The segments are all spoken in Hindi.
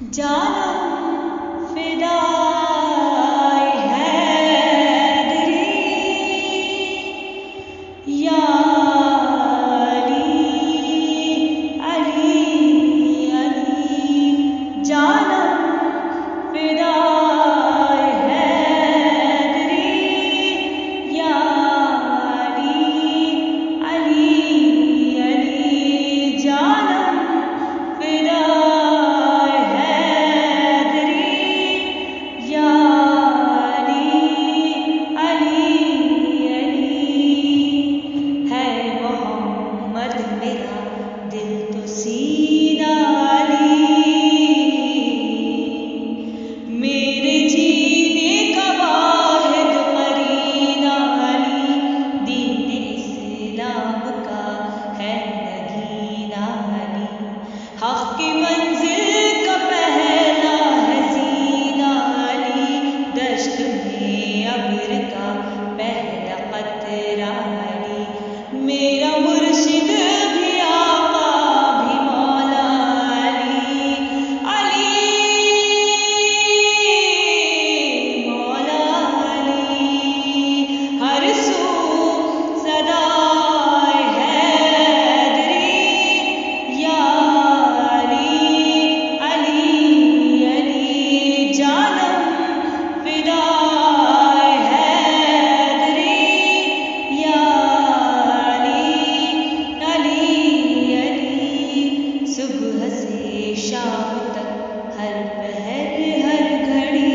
जानम फिदाए हैदरी या अली अली अली जानम फिदाए हैदरी या अली अली अली जानम फिदाए मेरा दिल तो सीना अली, मेरे जीने का वाहिद करीना अली, दीन इस्लाम का है नगीना अली, हक़ की मंजिल का पहला है सीना अली, दश्त में अब्र का पहला क़तरा अली, मेरा मुर्शिद सुबह से शाम तक हर पहर हर घड़ी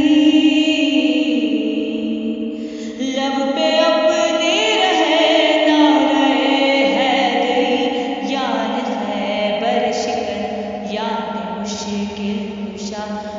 लब पे अपने रहे नारे हैदरी, यान खैबर शिकन यान मुश्किल कुशा।